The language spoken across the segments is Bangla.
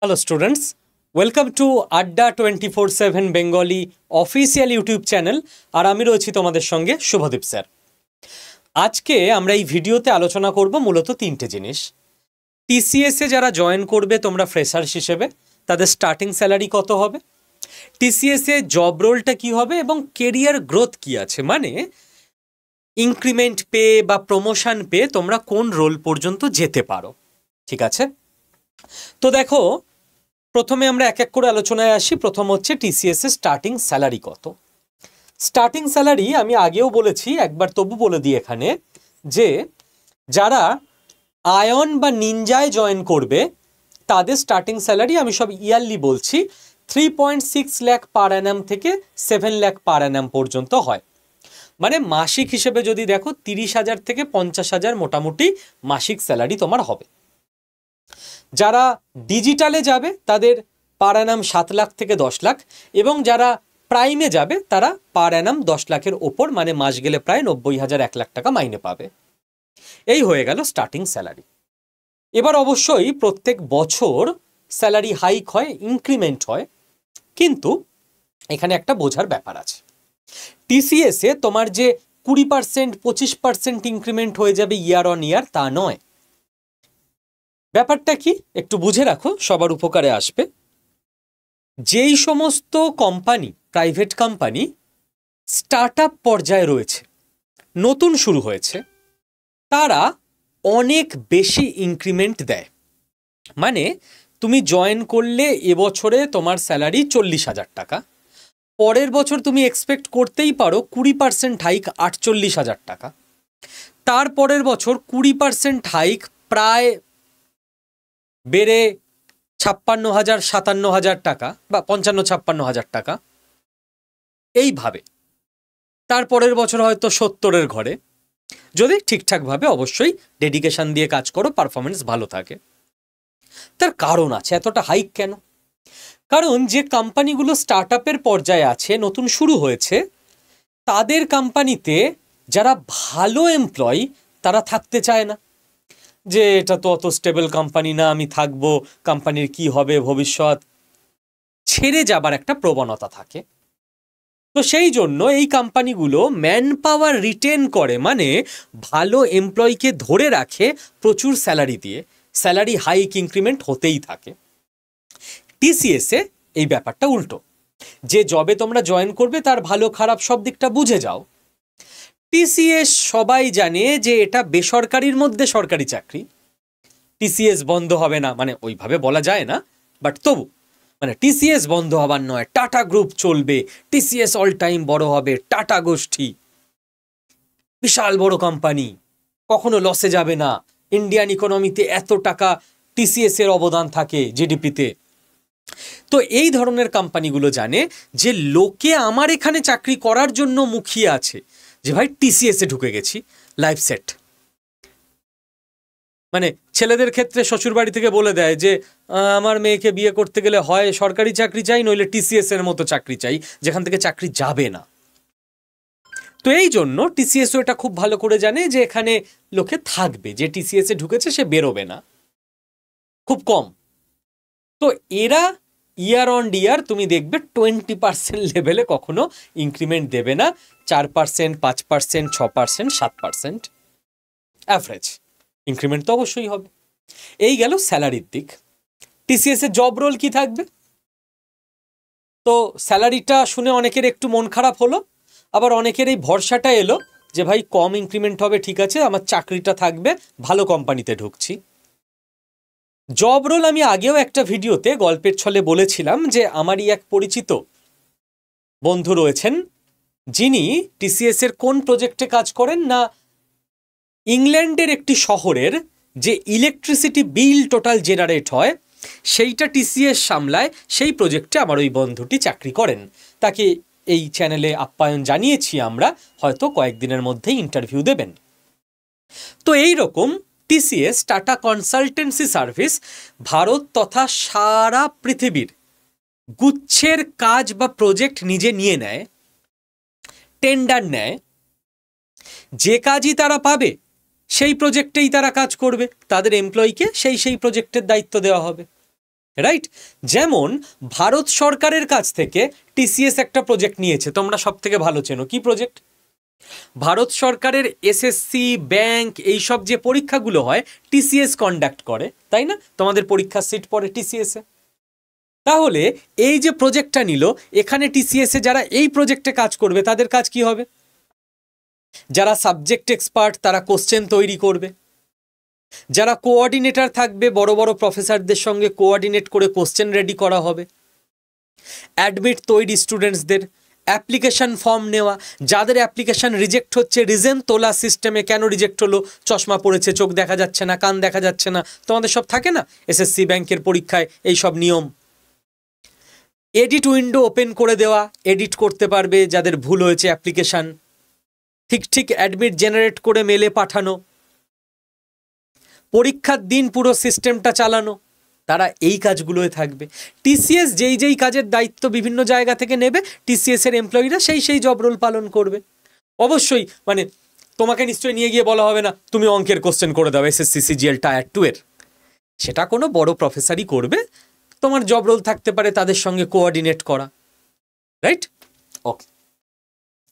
Hello students, welcome to Adda 24/7 Bengali official YouTube channel আর আমি রয়েছি তোমাদের সঙ্গে শুভদীপ স্যার। আজকে আমরা এই ভিডিওতে আলোচনা করব মূলত তিনটে জিনিস। টিসিএস এ যারা জয়েন করবে তোমরা ফ্রেশার্স হিসেবে তাদের স্টার্টিং স্যালারি কত হবে, টিসিএস এ জব রোলটা কি হবে এবং কেরিয়ার গ্রোথ কি আছে, মানে ইনক্রিমেন্ট পেয়ে বা প্রমোশন পেয়ে তোমরা কোন রোল পর্যন্ত যেতে পারো। ঠিক আছে, তো দেখো প্রথমে আমরা এক এক করে আলোচনায় আসি। প্রথম হচ্ছে টিসিএস এর স্টার্টিং স্যালারি কত। স্টার্টিং স্যালারি আমি আগেও বলেছি, একবার তবু বলে দিই এখানে, যে যারা আয়ন বা নিনজায় জয়েন করবে তাদের স্টার্টিং স্যালারি আমি সব ইয়ারলি বলছি 3.6 লাখ পার অ্যানাম থেকে 7 লাখ পার অ্যানাম পর্যন্ত হয়। মানে মাসিক হিসেবে যদি দেখো 30,000 থেকে 50,000 মোটামুটি মাসিক স্যালারি তোমার হবে। যারা ডিজিটালে যাবে তাদের পার অ্যানাম 7 লাখ থেকে 10 লাখ, এবং যারা প্রাইমে যাবে তারা পার অ্যানাম 10 লাখের ওপর, মানে মাস গেলে প্রায় 90,000 1 লাখ টাকা মাইনে পাবে। এই হয়ে গেল স্টার্টিং স্যালারি। এবার অবশ্যই প্রত্যেক বছর স্যালারি হাইক হয়, ইনক্রিমেন্ট হয়, কিন্তু এখানে একটা বোঝার ব্যাপার আছে। টিসিএস এ তোমার যে 20% 25% ইনক্রিমেন্ট হয়ে যাবে ইয়ার অন ইয়ার তা নয়। ব্যাপারটা কি একটু বুঝে রাখো, সবার উপকারে আসবে। যেই সমস্ত company, private company start up পর্যায়ে রয়েছে, নতুন শুরু হয়েছে, তারা অনেক বেশি ইনক্রিমেন্ট দেয়। মানে তুমি জয়েন করলে এবছরে তোমার স্যালারি 40,000 টাকা, পরের বছর তুমি এক্সপেক্ট করতেই পারো 20% হাইক 48,000 টাকা, তারপরের বছর 20% হাইক প্রায় বেড়ে 56,000 57,000 টাকা বা 55-56,000 টাকা, এইভাবে তারপরের বছর হয়তো 70-এর ঘরে, যদি ঠিকঠাকভাবে অবশ্যই ডেডিকেশন দিয়ে কাজ করো, পারফরমেন্স ভালো থাকে। তার কারণ আছে, এতটা হাইক কেন? কারণ যে কোম্পানিগুলো স্টার্ট আপের পর্যায়ে আছে, নতুন শুরু হয়েছে, তাদের কোম্পানিতে যারা ভালো এমপ্লয়ি তারা থাকতে চায় না, যে এটা তো অত স্টেবল কোম্পানি না, আমি থাকবো, কোম্পানির কি হবে ভবিষ্যৎ, ছেড়ে যাবার একটা প্রবণতা থাকে। তো সেই জন্য এই কোম্পানিগুলো ম্যান পাওয়ার রিটেন করে, মানে ভালো এমপ্লয়িকে ধরে রাখে প্রচুর স্যালারি দিয়ে, স্যালারি হাইক ইনক্রিমেন্ট হতেই থাকে। টিসিএস এ এই ব্যাপারটা উল্টো। যে জবে তোমরা জয়েন করবে তার ভালো খারাপ সব দিকটা বুঝে যাও। টিসিএস সবাই জানে যে এটা বেসরকারির মধ্যে সরকারি চাকরি, টিসিএস বন্ধ হবে না, মানে ওইভাবে বলা যায় না, বাট তবু মানে টিসিএস বন্ধ হবার নয়, টাটা গ্রুপ চলবে, টিসিএস অল টাইম বড় হবে, টাটা গোষ্ঠী বিশাল বড় কোম্পানি, কখনো লসে যাবে না, ইন্ডিয়ান ইকোনমিতে এত টাকা টিসিএস এর অবদান থাকে জিডিপিতে। তো এই ধরনের কোম্পানিগুলো জানে যে লোকে আমার এখানে চাকরি করার জন্য মুখিয়ে আছে, যে ভাই টিসিএস এ ঢুকে গেছি, লাইফ সেট। মানে ছেলেদের ক্ষেত্রে শ্বশুরবাড়ি থেকে বলে দেয় যে আমার মেয়েকে বিয়ে করতে গেলে হয় সরকারি চাকরি চাই, নইলে টিসিএস এর মতো চাকরি চাই, যেখান থেকে চাকরি যাবে না। তো এই জন্য টিসিএসও এটা খুব ভালো করে জানে যে এখানে লোকে থাকবে, যে টিসিএস এ ঢুকেছে সে বেরোবে না, খুব কম। তো এরা ইয়ার অন ইয়ার তুমি দেখবে 20% লেভেলে কখনো ইনক্রিমেন্ট দেবে না, 4%, 5%, 6%, 7% অ্যাভারেজ ইনক্রিমেন্ট তো অবশ্যই হবে। এই গেল স্যালারির দিক। টিসিএস এর জব রোল কি থাকবে? তো স্যালারিটা শুনে অনেকের একটু মন খারাপ হলো, আবার অনেকের এই ভরসাটা এলো যে ভাই কম ইনক্রিমেন্ট হবে, ঠিক আছে, আমার চাকরিটা থাকবে, ভালো কোম্পানিতে ঢুকছি। জব রোল আমি আগেও একটা ভিডিওতে গল্পের ছলে বলেছিলাম যে আমারই এক পরিচিত বন্ধু রয়েছেন, যিনি টিসিএস এর কোন প্রজেক্টে কাজ করেন না, ইংল্যান্ডের একটি শহরের যে ইলেকট্রিসিটি বিল টোটাল জেনারেট হয় সেইটা টিসিএস সামলায়, সেই প্রজেক্টে আমার ওই বন্ধুটি চাকরি করেন। তাকে এই চ্যানেলে আপ্যায়ন জানিয়েছি আমরা, হয়তো কয়েকদিনের মধ্যেই ইন্টারভিউ দেবেন। তো এই রকম TCS, tata consultancy service, Bharat তথা সারা পৃথিবীর গুচ্ছের কাজ বা প্রজেক্ট নিজে নিয়ে নেয়, টেন্ডার নেয়, যে কাজই তারা পাবে সেই প্রজেক্টেই তারা কাজ করবে, তাদের এমপ্লয়িকে সেই প্রজেক্টের দায়িত্ব দেওয়া হবে। রাইট? যেমন ভারত সরকারের কাছ থেকে টিসিএস একটা প্রজেক্ট নিয়েছে, তোমরা সব থেকে ভালো চেনো। কি প্রজেক্ট? ভারত সরকারের এসএসসি, ব্যাংক, এইসব যে পরীক্ষাগুলো হয় টিসিএস কন্ডাক্ট করে, তাই না? তোমাদের পরীক্ষার সিট পড়ে টিসিএসে। তাহলে এই যে প্রজেক্টটা নিল, এখানে টিসিএসে যারা এই প্রজেক্টে কাজ করবে তাদের কাজ কি হবে? যারা সাবজেক্ট এক্সপার্ট তারা কোশ্চেন তৈরি করবে, যারা কোঅর্ডিনেটর থাকবে বড় বড় প্রফেসরদের সঙ্গে কোঅর্ডিনেট করে কোশ্চেন রেডি করা হবে, অ্যাডমিট তৈরি স্টুডেন্টসদের, অ্যাপ্লিকেশন ফর্ম নেওয়া, যাদের অ্যাপ্লিকেশন রিজেক্ট হচ্ছে রিজন তোলা সিস্টেমে, কেন রিজেক্ট হলো, চশমা পড়েছে, চোখ দেখা যাচ্ছে না, কান দেখা যাচ্ছে না, তোমাদের সব থাকে না এসএসসি ব্যাংকের পরীক্ষায় এই সব নিয়ম। এডিট উইন্ডো ওপেন করে দেওয়া, এডিট করতে পারবে যাদের ভুল হয়েছে অ্যাপ্লিকেশন, ঠিক অ্যাডমিট জেনারেট করে মেলে পাঠানো, পরীক্ষার দিন পুরো সিস্টেমটা চালানো, তারা এই কাজগুলোয় থাকবে। টিসিএস যেই কাজের দায়িত্ব বিভিন্ন জায়গা থেকে নেবে, টিসিএস এর এমপ্লয়িরা সেই জব রোল পালন করবে। অবশ্যই মানে তোমাকে নিশ্চয়ই নিয়ে গিয়ে বলা হবে না তুমি অঙ্কের কোশ্চেন করে দাও এসএসসি সিজিএল টায়ার 2 এর, সেটা কোনো বড় প্রফেসরই করবে। তোমার জব রোল থাকতে পারে তাদের সঙ্গে কোঅর্ডিনেট করা, রাইট? ওকে,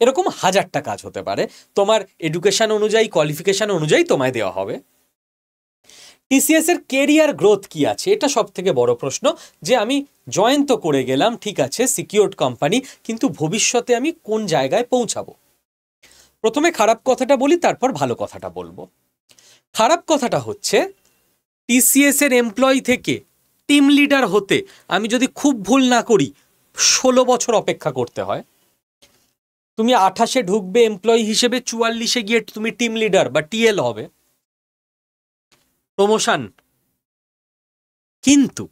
এরকম হাজারটা কাজ হতে পারে, তোমার এডুকেশন অনুযায়ী, কোয়ালিফিকেশন অনুযায়ী তোমায় দেওয়া হবে। টিসিএস এর কেরিয়ার গ্রোথ কি আছে, এটা সব থেকে বড় প্রশ্ন। যে আমি জয়েন তো করে গেলাম, ঠিক আছে, সিকিউরড কোম্পানি, কিন্তু ভবিষ্যতে আমি কোন জায়গায় পৌঁছাবো? প্রথমে খারাপ কথাটা বলি, তারপর ভালো কথাটা বলবো। খারাপ কথাটা হচ্ছে টিসিএস এর এমপ্লয়ি থেকে টিম লিডার হতে আমি যদি খুব ভুল না করি 16 বছর অপেক্ষা করতে হয়। তুমি 28-এ ঢুকবে এমপ্লয়ি হিসেবে, 44-এ গিয়ে তুমি টিম লিডার বা টিএল হবে, প্রমোশন। কিন্তু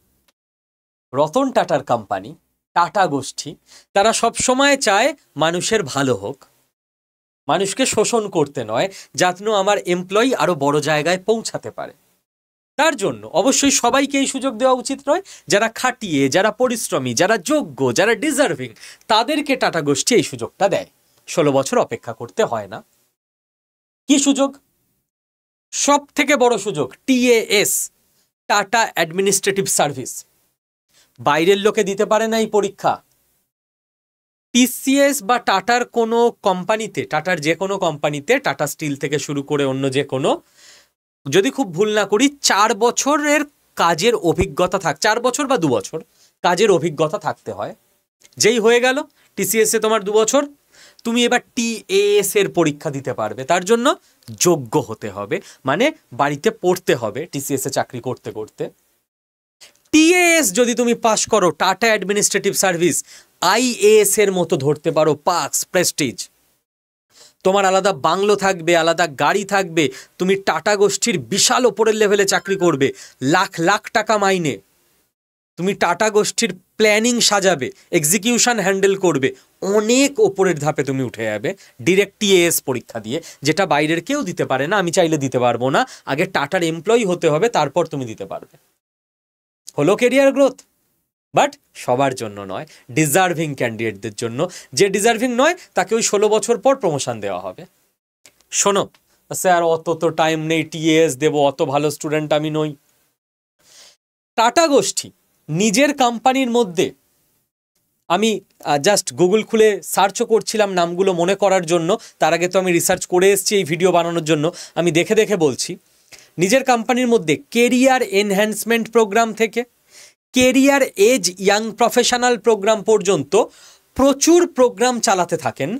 রতন টাটার কোম্পানি, টাটা গোষ্ঠী, তারা সব সময় চায় মানুষের ভালো হোক, মানুষকে শোষণ করতে নয়, যাতে আমার এমপ্লয়ি আরো বড় জায়গায় পৌঁছাতে পারে। তার জন্য অবশ্যই সবাইকে এই সুযোগ দেওয়া উচিত নয়। যারা খাটিয়ে, যারা পরিশ্রমী, যারা যোগ্য, যারা ডিজার্ভিং, তাদেরকে টাটা গোষ্ঠী এই সুযোগটা দেয়। 16 বছর অপেক্ষা করতে হয় না। কি সুযোগ? সব থেকে বড় সুযোগ টিএএস, টাটা অ্যাডমিনিস্ট্রেটিভ সার্ভিস। বাইরের লোকে দিতে পারে না এই পরীক্ষা। টিসিএস বা টাটার কোনো কোম্পানিতে, টাটার যে কোনো কোম্পানিতে, টাটা স্টিল থেকে শুরু করে অন্য যে কোনো, যদি খুব ভুল না করি 4 বছরের কাজের অভিজ্ঞতা 4 বছর বা 2 বছর কাজের অভিজ্ঞতা থাকতে হয়। যেই হয়ে গেল টিসিএস এ তোমার 2 বছর, তুমি এবার টিএএস এর পরীক্ষা দিতে পারবে। তার জন্য যোগ্য হতে হবে, মানে বাড়িতে পড়তে হবে টিসিএস এ চাকরি করতে করতে। টিএএস যদি তুমি পাস করো, টাটা অ্যাডমিনিস্ট্রেটিভ সার্ভিস, আইএএস এর মতো ধরতে পারো, পার্কস, প্রেস্টিজ। তোমার আলাদা বাংলো থাকবে, আলাদা গাড়ি থাকবে, তুমি টাটা গোষ্ঠীর বিশাল ওপরের লেভেলে চাকরি করবে, লাখ লাখ টাকা মাইনে। তুমি টাটা গোষ্ঠীর প্ল্যানিং সাজাবে, এক্সিকিউশন হ্যান্ডেল করবে, অনেক ওপরের ধাপে তুমি উঠে যাবে ডিরেক্ট টিএএস পরীক্ষা দিয়ে, যেটা বাইরের কেউ দিতে পারে না। আমি চাইলে দিতে পারবো না, আগে টাটার এমপ্লয়ি হতে হবে, তারপর তুমি দিতে পারবে। হলো কেরিয়ার গ্রোথ, বাট সবার জন্য নয়, ডিজার্ভিং ক্যান্ডিডেটদের জন্য। যে ডিজার্ভিং নয় তাকে ওই 16 বছর পর প্রমোশন দেওয়া হবে। শোনো স্যার, অত তো টাইম নেই, টিএএস দেবো, অত ভালো স্টুডেন্ট আমি নই। টাটা গোষ্ঠী নিজের কোম্পানির মধ্যে, আমি জাস্ট গুগল খুলে সার্চও করছিলাম নামগুলো মনে করার জন্য, তার আগে তো আমি রিসার্চ করে এসেছি এই ভিডিও বানানোর জন্য, আমি দেখে দেখে বলছি। নিজের কোম্পানির মধ্যে কেরিয়ার এনহ্যান্সমেন্ট প্রোগ্রাম থেকে career edge young professional programme পর্যন্ত প্রচুর প্রোগ্রাম চালাতে থাকেন।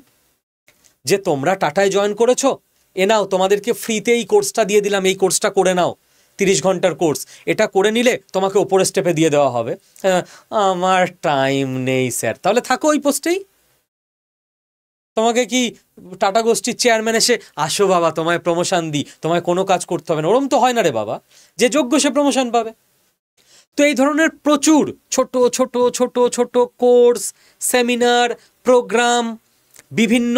যে তোমরা টাটায় জয়েন করেছো, এ নাও তোমাদেরকে ফ্রিতে এই কোর্সটা দিয়ে দিলাম, এই কোর্সটা করে নাও, 30 ঘন্টার কোর্স, এটা করে নিলে তোমাকে ওপরের স্টেপে দিয়ে দেওয়া হবে। আমার টাইম নেই স্যার, তাহলে থাকো ওই পোস্টেই। তোমাকে কি টাটা গোষ্ঠীর চেয়ারম্যান এসে আসো বাবা তোমায় প্রমোশন দিই, তোমায় কোনো কাজ করতে হবে না? ওরম তো হয় না রে বাবা, যে যোগ্য সে প্রমোশন পাবে। তো এই ধরনের প্রচুর ছোট ছোট ছোট ছোট কোর্স, সেমিনার, প্রোগ্রাম, বিভিন্ন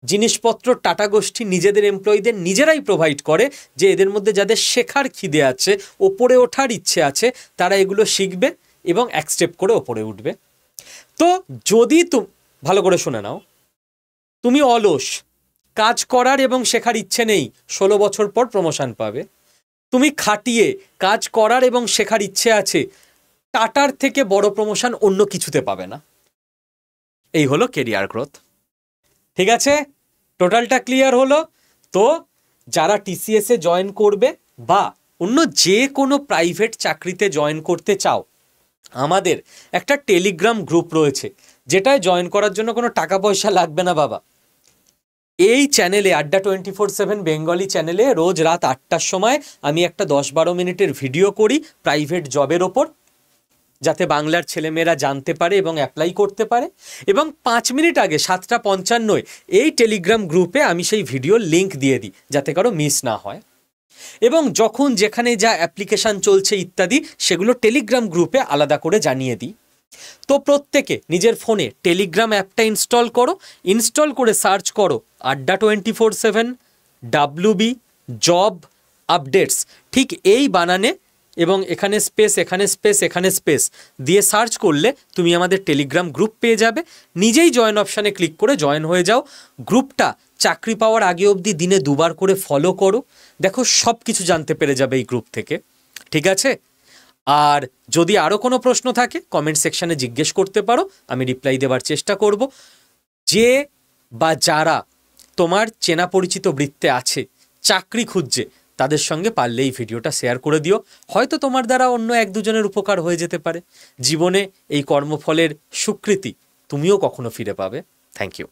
জিনিসপত্র টাটা গোষ্ঠী নিজেদের এমপ্লয়ীদের নিজেরাই প্রোভাইড করে, যে এদের মধ্যে যাদের শেখার খিদে আছে, ওপরে ওঠার ইচ্ছে আছে, তারা এগুলো শিখবে এবং এক স্টেপ করে ওপরে উঠবে। তো যদি ভালো করে শুনে নাও, তুমি অলস, কাজ করার এবং শেখার ইচ্ছে নেই, 16 বছর পর প্রমোশন পাবে। তুমি খাটিয়ে কাজ করার এবং শেখার ইচ্ছে আছে, টাটার থেকে বড় প্রমোশন অন্য কিছুতে পাবে না। এই হলো কেরিয়ার গ্রোথ। ঠিক আছে, টোটালটা ক্লিয়ার হলো? তো যারা টিসিএসে জয়েন করবে বা অন্য যে কোনো প্রাইভেট চাকরিতে জয়েন করতে চাও, আমাদের একটা টেলিগ্রাম গ্রুপ রয়েছে, যেটায় জয়েন করার জন্য কোনো টাকা পয়সা লাগবে না বাবা। এই চ্যানেলে আড্ডা 24/7 বেঙ্গলি চ্যানেলে রোজ রাত 8টার সময় আমি একটা 10-12 মিনিটের ভিডিও করি প্রাইভেট জবের ওপর, যাতে বাংলার ছেলেমেয়েরা জানতে পারে এবং অ্যাপ্লাই করতে পারে। এবং 5 মিনিট আগে 7:55 এই টেলিগ্রাম গ্রুপে আমি সেই ভিডিওর লিঙ্ক দিয়ে দিই, যাতে কারো মিস না হয়। এবং যখন যেখানে যা অ্যাপ্লিকেশান চলছে ইত্যাদি, সেগুলো টেলিগ্রাম গ্রুপে আলাদা করে জানিয়ে দিই। তো প্রত্যেকে নিজের ফোনে টেলিগ্রাম অ্যাপটা ইনস্টল করো, ইনস্টল করে সার্চ করো আড্ডা 24/7 WB জব আপডেটস, ঠিক এই বানানে, এবং এখানে স্পেস, এখানে স্পেস, এখানে স্পেস দিয়ে সার্চ করলে তুমি আমাদের টেলিগ্রাম গ্রুপ পেয়ে যাবে। নিজেই জয়েন অপশানে ক্লিক করে জয়েন হয়ে যাও। গ্রুপটা চাকরি পাওয়ার আগে অবধি দিনে 2বার করে ফলো করো, দেখো সব কিছু জানতে পেরে যাবে এই গ্রুপ থেকে। ঠিক আছে? আর যদি আরও কোনো প্রশ্ন থাকে কমেন্ট সেকশানে জিজ্ঞেস করতে পারো, আমি রিপ্লাই দেওয়ার চেষ্টা করব। যে বা যারা তোমার চেনা পরিচিত বৃত্তে আছে, চাকরি খুঁজছে, তাদের সঙ্গে পারলে এই ভিডিওটা শেয়ার করে দিও। হয়তো তোমার দ্বারা অন্য 1-2 জনের উপকার হয়ে যেতে পারে। জীবনে এই কর্মফলের স্বীকৃতি তুমিও কখনো ফিরে পাবে। Thank you.